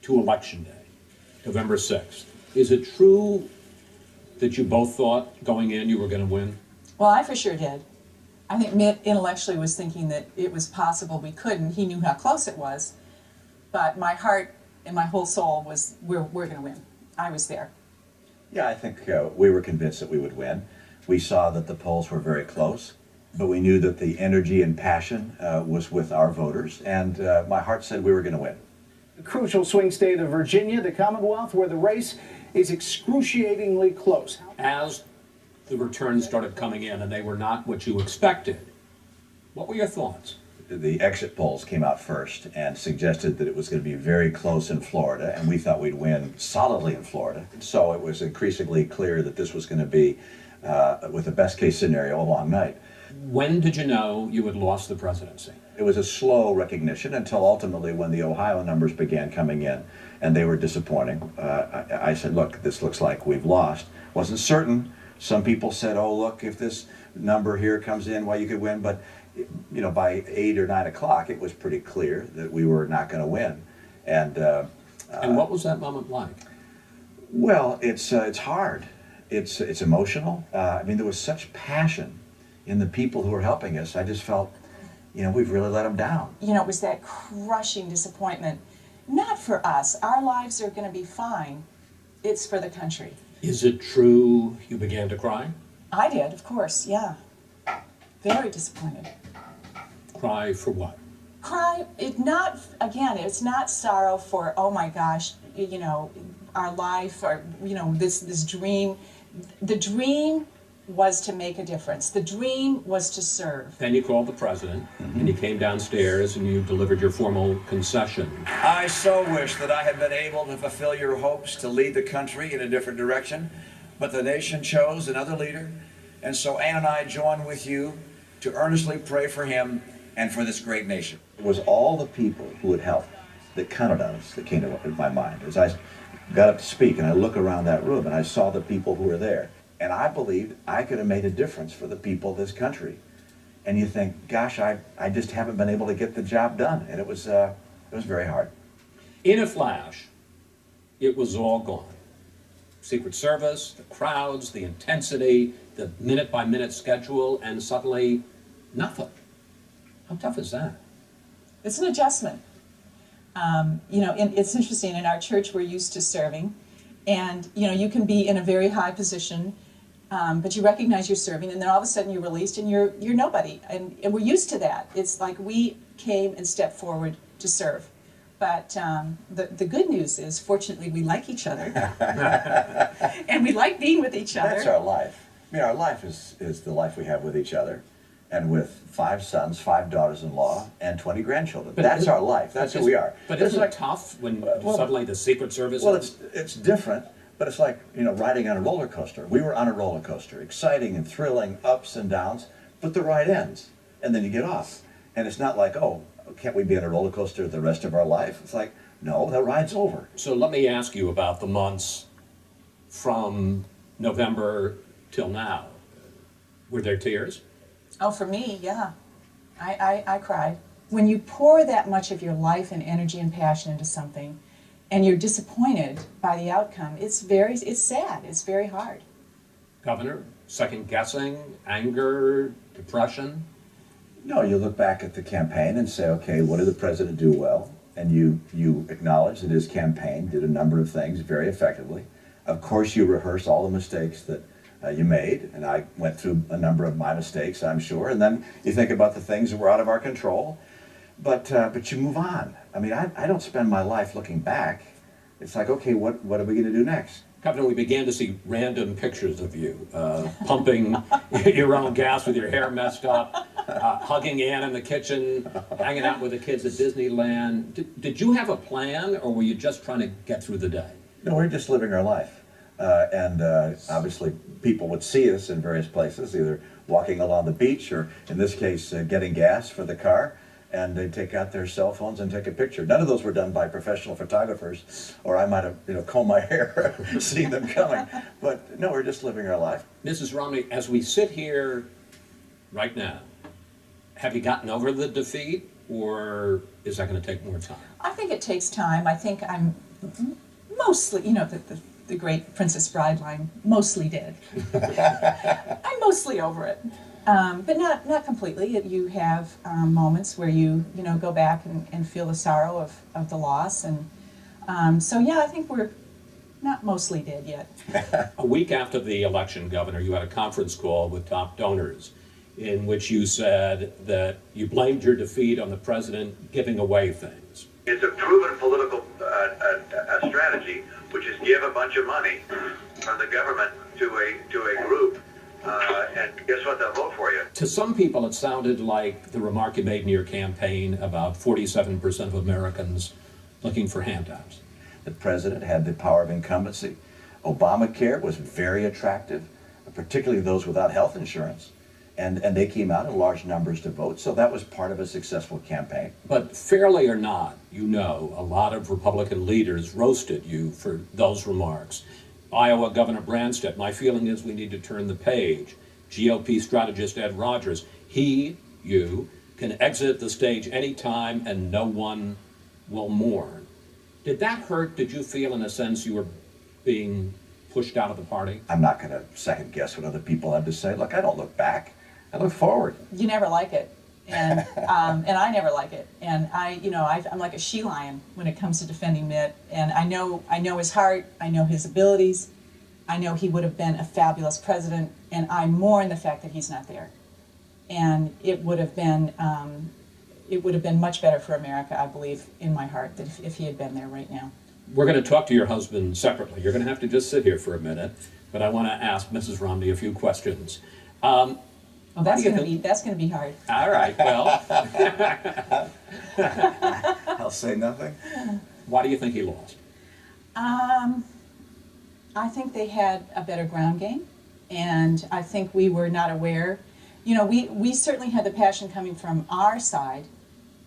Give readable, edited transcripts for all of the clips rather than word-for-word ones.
to Election Day, November 6th. Is it true that you both thought going in you were going to win? Well, I for sure did. I think Mitt intellectually was thinking that it was possible we couldn't. He knew how close it was. But my heart and my whole soul was, we're going to win. I was there. Yeah, I think we were convinced that we would win. We saw that the polls were very close, but we knew that the energy and passion was with our voters, and my heart said we were going to win. The crucial swing state of Virginia, the Commonwealth, where the race is excruciatingly close. As the returns started coming in and they were not what you expected, what were your thoughts? The exit polls came out first and suggested that it was going to be very close in Florida, and we thought we'd win solidly in Florida. So it was increasingly clear that this was going to be, with a best case scenario, a long night. When did you know you had lost the presidency? It was a slow recognition until ultimately when the Ohio numbers began coming in, and they were disappointing. I said, look, this looks like we've lost. Wasn't certain. Some people said, oh, look, if this number here comes in, well, you could win. But you know, by 8 or 9 o'clock, it was pretty clear that we were not going to win. And what was that moment like? Well, it's hard. It's emotional. I mean, there was such passion in the people who were helping us. I just felt, you know, we've really let them down. You know, it was that crushing disappointment. Not for us. Our lives are going to be fine. It's for the country. Is it true you began to cry? I did, of course, yeah. Very disappointed. Cry for what? Cry, it's not sorrow for, oh my gosh, you know, our life, or, you know, this dream. The dream was to make a difference. The dream was to serve. Then you called the president, and you came downstairs and you delivered your formal concession. I so wish that I had been able to fulfill your hopes to lead the country in a different direction, but the nation chose another leader, and so Ann and I join with you to earnestly pray for him and for this great nation. It was all the people who had helped that counted on us that came to my mind. As I got up to speak and I look around that room and I saw the people who were there, and I believed I could have made a difference for the people of this country. And you think, gosh, I just haven't been able to get the job done. And it was very hard. In a flash, it was all gone. Secret Service, the crowds, the intensity, the minute-by-minute schedule, and suddenly nothing. How tough is that? It's an adjustment. You know, it's interesting. In our church, we're used to serving. And, you know, you can be in a very high position, but you recognize you're serving, and then all of a sudden you're released and you're nobody. And we're used to that. It's like we came and stepped forward to serve. But the good news is, fortunately, we like each other. And we like being with each other. That's our life. I mean, our life is the life we have with each other, and with 5 sons, 5 daughters-in-law, and 20 grandchildren. That's our life. That's who we are. But isn't it tough when suddenly the Secret Service... Well, it's different, but it's like, you know, riding on a roller coaster. We were on a roller coaster, exciting and thrilling, ups and downs, but the ride ends, and then you get off. And it's not like, oh, can't we be on a roller coaster the rest of our life? It's like, no, the ride's over. So let me ask you about the months from November till now. Were there tears? Oh, for me, yeah. I cried. When you pour that much of your life and energy and passion into something, and you're disappointed by the outcome, it's sad. It's very hard. Governor, second guessing, anger, depression? No, you look back at the campaign and say, okay, what did the president do well? And you acknowledge that his campaign did a number of things very effectively. Of course, you rehearse all the mistakes that you made, and I went through a number of my mistakes, I'm sure, and then you think about the things that were out of our control, but you move on. I mean, I don't spend my life looking back. It's like, okay, what are we going to do next? Governor, we began to see random pictures of you pumping your own gas with your hair messed up, hugging Ann in the kitchen, hanging out with the kids at Disneyland. Did you have a plan, or were you just trying to get through the day? No, we're just living our life. Obviously people would see us in various places, either walking along the beach or, in this case, getting gas for the car, and they'd take out their cell phones and take a picture. None of those were done by professional photographers, or I might have, you know, combed my hair seeing them coming. But no, we're just living our life. Mrs. Romney, as we sit here right now, have you gotten over the defeat, or is that going to take more time? I think it takes time. I think I'm mostly, you know, the great Princess Bride line, mostly did. I'm mostly over it. But not completely. You have moments where you know, go back and feel the sorrow of the loss. And so, yeah, I think we're not mostly dead yet. A week after the election, Governor, you had a conference call with top donors in which you said that you blamed your defeat on the president giving away things. It's a proven political strategy, which is give a bunch of money from the government to a group, and guess what? They'll vote for you. To some people, it sounded like the remark you made in your campaign about 47% of Americans looking for handouts. The president had the power of incumbency. Obamacare was very attractive, particularly those without health insurance. And they came out in large numbers to vote, so that was part of a successful campaign. But fairly or not, you know, a lot of Republican leaders roasted you for those remarks. Iowa Governor Branstad, my feeling is we need to turn the page. GOP strategist Ed Rogers, you can exit the stage anytime and no one will mourn. Did that hurt? Did you feel in a sense you were being pushed out of the party? I'm not going to second guess what other people have to say. Look, I don't look back. I look forward. You never like it, and and I never like it, and I'm like a she lion when it comes to defending Mitt, and I know his heart, I know his abilities, I know he would have been a fabulous president, and I mourn the fact that he's not there, and it would have been much better for America, I believe, in my heart, that if he had been there right now. We're going to talk to your husband separately. You're going to have to just sit here for a minute, but I want to ask Mrs. Romney a few questions. Well, that's going to be hard. All right, well. I'll say nothing. Why do you think he lost? I think they had a better ground game, and I think we were not aware. You know, we certainly had the passion coming from our side,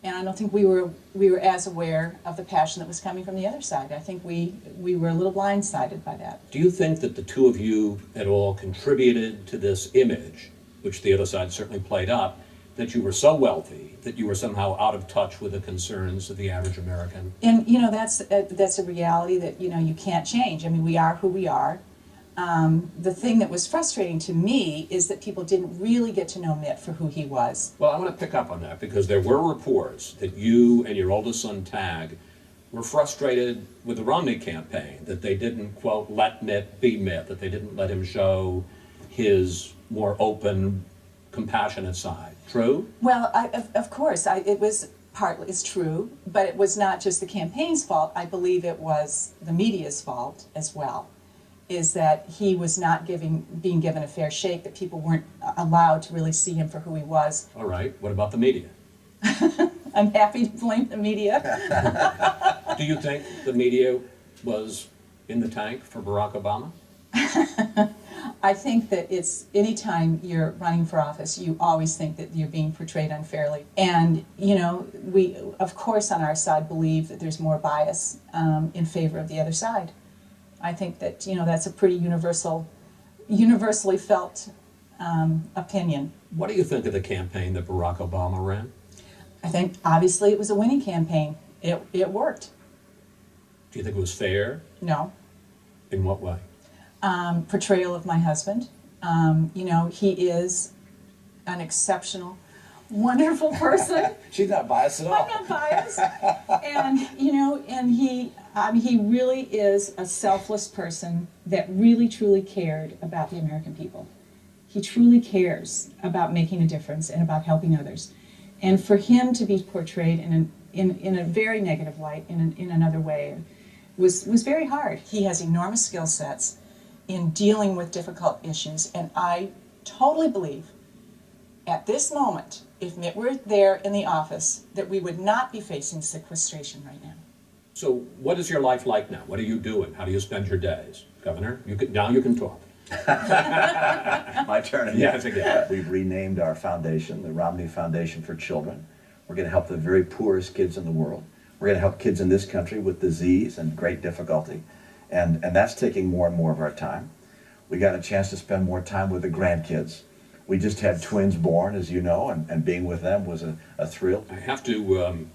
and I don't think we were as aware of the passion that was coming from the other side. I think we were a little blindsided by that. Do you think that the two of you at all contributed to this image, which the other side certainly played up, that you were so wealthy that you were somehow out of touch with the concerns of the average American? And you know, that's a reality that you can't change. I mean, we are who we are. The thing that was frustrating to me is that people didn't really get to know Mitt for who he was. Well, I want to pick up on that because there were reports that you and your oldest son, Tag, were frustrated with the Romney campaign, that they didn't, quote, let Mitt be Mitt, that they didn't let him show his more open, compassionate side. True? Well, of course, it's true, but it was not just the campaign's fault. I believe it was the media's fault as well, is that he was not being given a fair shake, that people weren't allowed to really see him for who he was. All right, what about the media? I'm happy to blame the media. Do you think the media was in the tank for Barack Obama? I think that it's anytime you're running for office, you always think that you're being portrayed unfairly. And, you know, we, of course, on our side believe that there's more bias in favor of the other side. I think that, you know, that's a pretty universally felt opinion. What do you think of the campaign that Barack Obama ran? I think, obviously, it was a winning campaign. It worked. Do you think it was fair? No. In what way? Portrayal of my husband. You know, he is an exceptional, wonderful person. She's not biased at all. I'm not biased. And, you know, and he really is a selfless person that really, truly cared about the American people. He truly cares about making a difference and about helping others. And for him to be portrayed in a very negative light, in another way, was very hard. He has enormous skill sets in dealing with difficult issues, and I totally believe at this moment, if Mitt were there in the office, that we would not be facing sequestration right now. So what is your life like now? What are you doing? How do you spend your days? Governor, now you can talk. My turn. Yes, again. We've renamed our foundation, the Romney Foundation for Children. We're going to help the very poorest kids in the world. We're going to help kids in this country with disease and great difficulty. And that's taking more and more of our time. We got a chance to spend more time with the grandkids. We just had twins born, as you know, and being with them was a thrill. I have to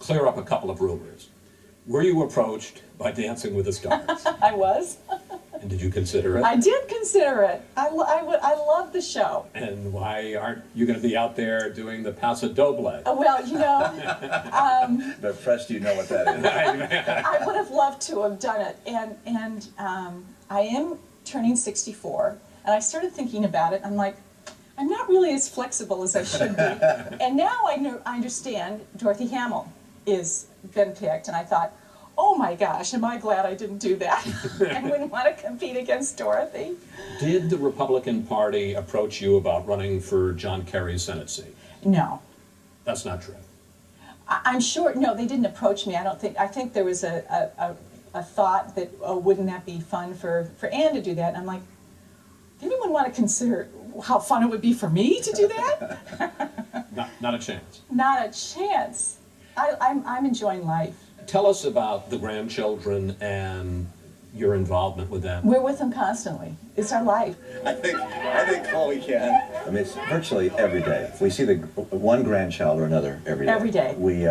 clear up a couple of rumors. Were you approached by Dancing with the Stars? I was. And did you consider it? I did consider it. I love the show. And why aren't you going to be out there doing the Paso Doble? Well, you know, But press, do you know what that is? I would have loved to have done it. And I am turning 64, and I started thinking about it. I'm like, I'm not really as flexible as I should be. And now I understand Dorothy Hamill is been picked, and I thought, oh my gosh, am I glad I didn't do that. I wouldn't want to compete against Dorothy. Did the Republican Party approach you about running for John Kerry's Senate seat? No. That's not true. I'm sure, no, they didn't approach me. I think there was a thought that, oh, wouldn't that be fun for Ann to do that? And I'm like, did anyone want to consider how fun it would be for me to do that? Not a chance. Not a chance. I'm enjoying life. Tell us about the grandchildren and your involvement with them. We're with them constantly. It's our life. I think Chloe can. I mean, it's virtually every day. We see the one grandchild or another every day. Every day. We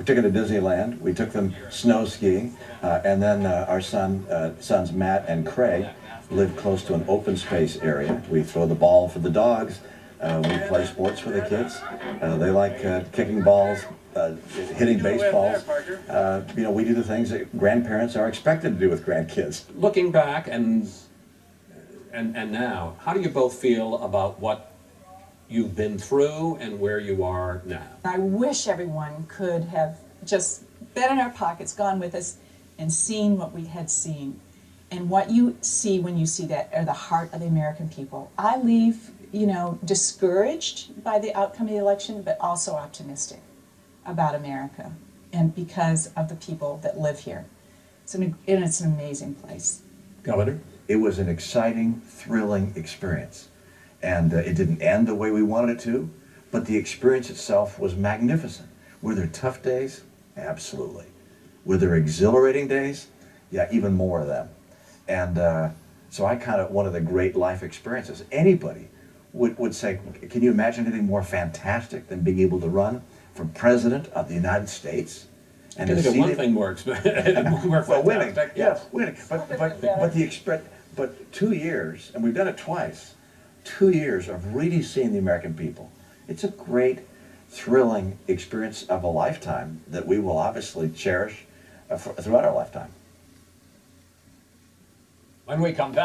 took them to Disneyland. We took them snow skiing, and then our sons Matt and Craig live close to an open space area. We throw the ball for the dogs. We play sports for the kids. They like kicking balls, hitting baseballs. You know, we do the things that grandparents are expected to do with grandkids. Looking back and now, how do you both feel about what you've been through and where you are now? I wish everyone could have just been in our pockets, gone with us, and seen what we had seen. And what you see when you see that are the heart of the American people. I leave, you know, discouraged by the outcome of the election, but also optimistic about America and because of the people that live here. It's an amazing place. Governor? It was an exciting, thrilling experience. And it didn't end the way we wanted it to, but the experience itself was magnificent. Were there tough days? Absolutely. Were there exhilarating days? Yeah, even more of them. And so I kind of, one of the great life experiences. Anybody would say, can you imagine anything more fantastic than being able to run for President of the United States? And I think one thing more well, winning, fantastic. yes, winning. But 2 years, and we've done it twice, 2 years of really seeing the American people. It's a great, thrilling experience of a lifetime that we will obviously cherish throughout our lifetime. When we come back.